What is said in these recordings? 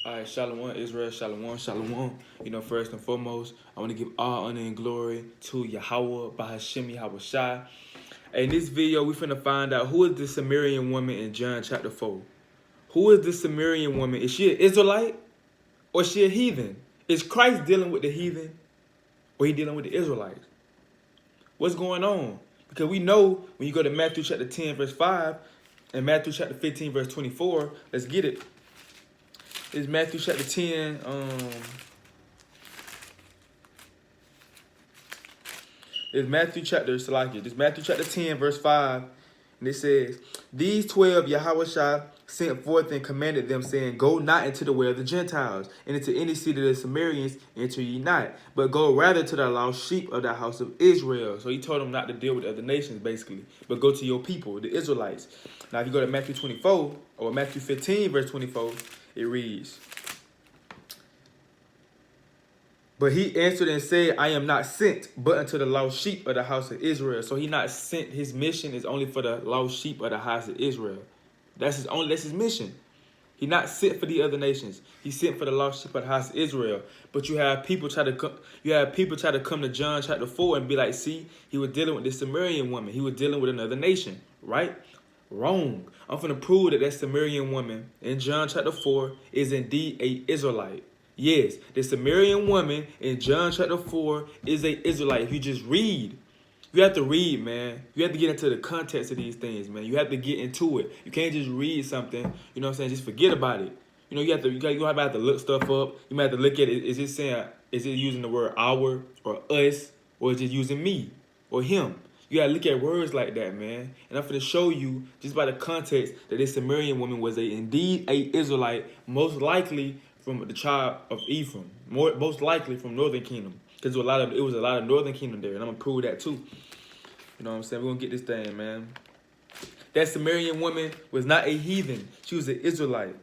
All right, Shalom, Israel, Shalom, Shalom. First and foremost, I want to give all honor and glory to Yahweh, Bahashim Yahweh Shai. In this video, we finna find out who is the Sumerian woman in John chapter 4. Who is the Sumerian woman? Is she an Israelite or is she a heathen? Is Christ dealing with the heathen or he dealing with the Israelites? What's going on? Because we know when you go to Matthew chapter 10, verse 5, and Matthew chapter 15, verse 24, let's get it. It's Matthew chapter 10. It's Matthew chapter 10, verse 5. And it says, These 12 Yahushua sent forth and commanded them, saying, Go not into the way of the Gentiles, and into any city of the Samaritans enter ye not, but go rather to the lost sheep of the house of Israel. So he told them not to deal with other nations, basically, but go to your people, the Israelites. Now, if you go to Matthew 24, or Matthew 15, verse 24, it reads, But he answered and said, I am not sent, but unto the lost sheep of the house of Israel. So he not sent. His mission is only for the lost sheep of the house of Israel. That's his mission. He not sent for the other nations. He sent for the lost sheep of the house of Israel. But you have people try to come to John chapter 4 and be like, see, he was dealing with this Sumerian woman. He was dealing with another nation, right? Wrong. I'm finna prove that Sumerian woman in John chapter 4 is indeed a Israelite. Yes, the Sumerian woman in John chapter 4 is a Israelite. If you just read, you have to read, man. You have to get into the context of these things, man. You have to get into it. You can't just read something, you know what I'm saying, just forget about it. You have to look stuff up. You might have to look at it. Is it using the word our or us, or is it using me or him? You gotta look at words like that, man. And I'm going to show you, just by the context, that this Sumerian woman was indeed a Israelite, most likely from the tribe of Ephraim, most likely from Northern Kingdom, because it was a lot of Northern Kingdom there, and I'm gonna prove that too. You know what I'm saying? We're gonna get this thing, man. That Sumerian woman was not a heathen; she was an Israelite.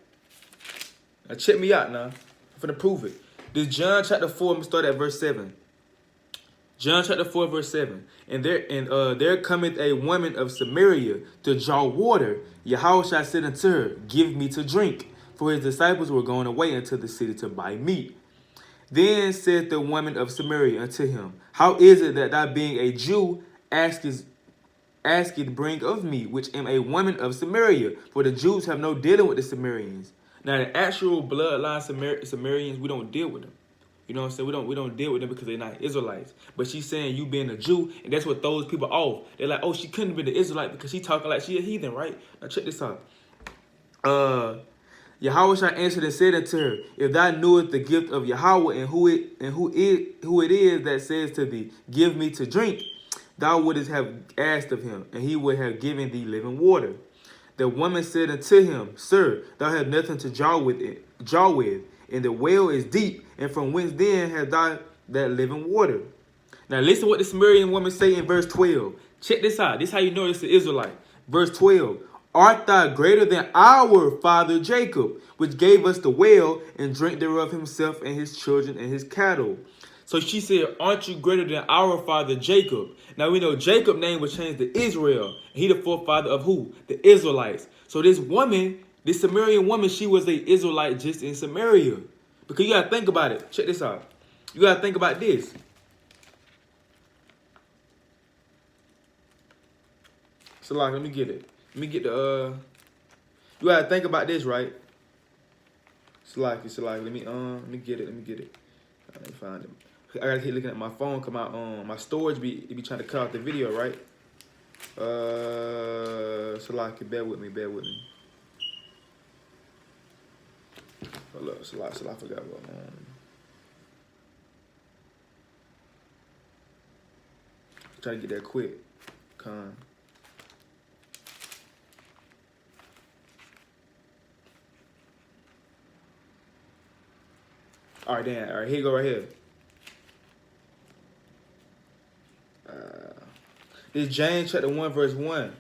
Now check me out. Now I'm gonna prove it. This John chapter 4. I'm gonna start at verse 7. John chapter 4, verse 7. And there cometh a woman of Samaria to draw water. Yahushua said unto her, Give me to drink. For his disciples were going away into the city to buy meat. Then said the woman of Samaria unto him, How is it that thou being a Jew askest bring of me, which am a woman of Samaria? For the Jews have no dealing with the Samaritans. Now the actual bloodline Samaritans, we don't deal with them. You know what I'm saying? We don't deal with them because they're not Israelites. But she's saying you being a Jew, and that's what throws people off. They're like, oh, she couldn't be the Israelite because she talking like she a heathen, right? Now check this out. Yahushua answered and said unto her, If thou knewest the gift of Yahweh and who it is that says to thee, Give me to drink, thou wouldest have asked of him, and he would have given thee living water. The woman said unto him, Sir, thou hast nothing to draw with, and the well is deep, and from whence then hast thou that living water? Now listen what the Sumerian woman say in verse 12. Check this out. This is how you know it's an Israelite. Verse 12. Art thou greater than our father Jacob, which gave us the well, and drank thereof himself and his children and his cattle? So she said, aren't you greater than our father Jacob? Now we know Jacob's name was changed to Israel. He the forefather of who? The Israelites. So this Sumerian woman, she was an Israelite just in Samaria. Because you got to think about it. Check this out. You got to think about this. So like, let me get it. Let me get the, you gotta think about this, right? Let me get it. Let me find it. I gotta keep looking at my phone, cause my storage be trying to cut out the video, right? Bear with me. Hold up, I forgot what, try to get that quick. All right, here you go right here. This is James chapter 1, verse 1.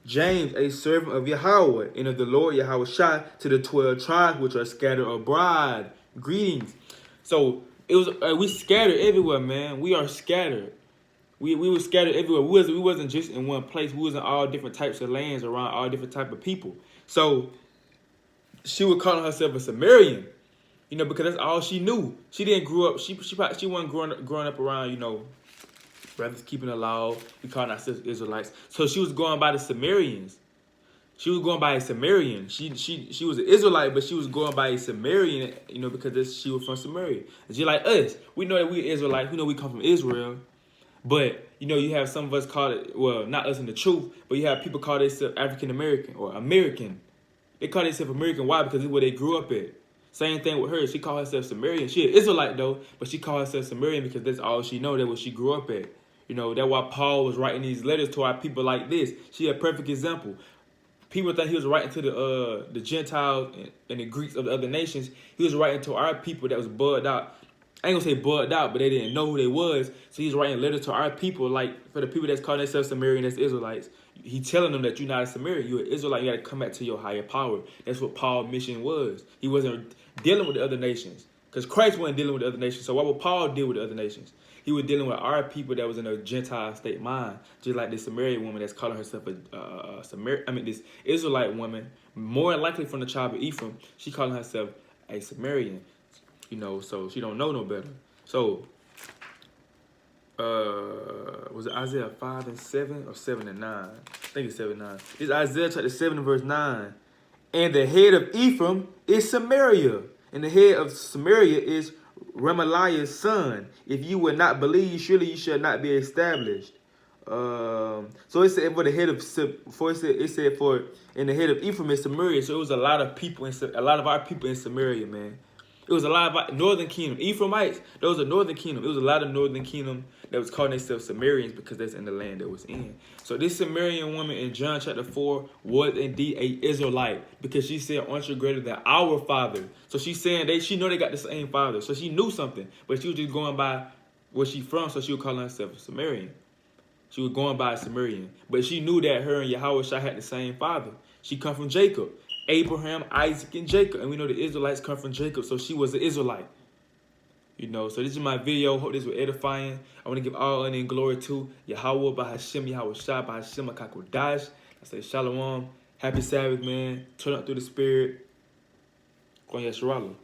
James, a servant of Yahweh and of the Lord Yahweh Shai, to the 12 tribes which are scattered abroad. Greetings. So it was we scattered everywhere, man. We are scattered. We were scattered everywhere. We wasn't just in one place. We was in all different types of lands around all different type of people. So she would call herself a Samaritan. You know, because that's all she knew. She didn't grow up. She wasn't growing up around, you know, brothers keeping the law. We call ourselves Israelites. So she was going by the Sumerians. She was going by a Sumerian. She was an Israelite, but she was going by a Sumerian, you know, because she was from Samaria. And she like us. We know that we're Israelites. We know we come from Israel. But, you know, you have some of us call it, well, not us in the truth, but you have people call themselves African American or American. They call themselves American. Why? Because it's where they grew up at. Same thing with her. She called herself Sumerian. She an Israelite, though, but she called herself Sumerian because that's all she know. That's what she grew up at. You know, that's why Paul was writing these letters to our people like this. She a perfect example. People think he was writing to the Gentiles and the Greeks of the other nations. He was writing to our people that was bugged out. I ain't gonna say bugged out, but they didn't know who they was. So he's writing letters to our people, like for the people that's calling themselves Sumerian, that's Israelites. He telling them that you're not a Sumerian, you're an Israelite. You got to come back to your higher power. That's what Paul's mission was. He wasn't dealing with the other nations because Christ wasn't dealing with the other nations. So why would Paul deal with the other nations? He was dealing with our people that was in a Gentile state mind, just like this Sumerian woman that's calling herself this Israelite woman, more likely from the tribe of Ephraim. She calling herself a Sumerian, you know. So she don't know no better. So, was it Isaiah 5 and 7 or 7 and 9? I think it's 7 and 9. It's Isaiah chapter 7 and verse 9. And the head of Ephraim is Samaria, and the head of Samaria is Remaliah's son. If you will not believe, surely you shall not be established. So it said for the head of in the head of Ephraim is Samaria. So it was a lot of people a lot of our people in Samaria, man. It was a lot of our northern kingdom. Ephraimites, those are northern kingdom. It was a lot of northern kingdom that was calling themselves Sumerians because that's in the land that was in. So this Sumerian woman in John chapter 4 was indeed a Israelite because she said, aren't you greater than our father? So she's saying she know they got the same father. So she knew something, but she was just going by where she from, so she was calling herself a Sumerian. She was going by a Sumerian. But she knew that her and Yahweh had the same father. She come from Jacob. Abraham, Isaac, and Jacob. And we know the Israelites come from Jacob, so she was an Israelite. You know, so this is my video. Hope this was edifying. I want to give all honor and glory to Yahweh, Bahashem, Yahweh Shah, Bahashem, Akakodash. I say Shalom. Happy Sabbath, man. Turn up through the Spirit. Go on, Yeshua.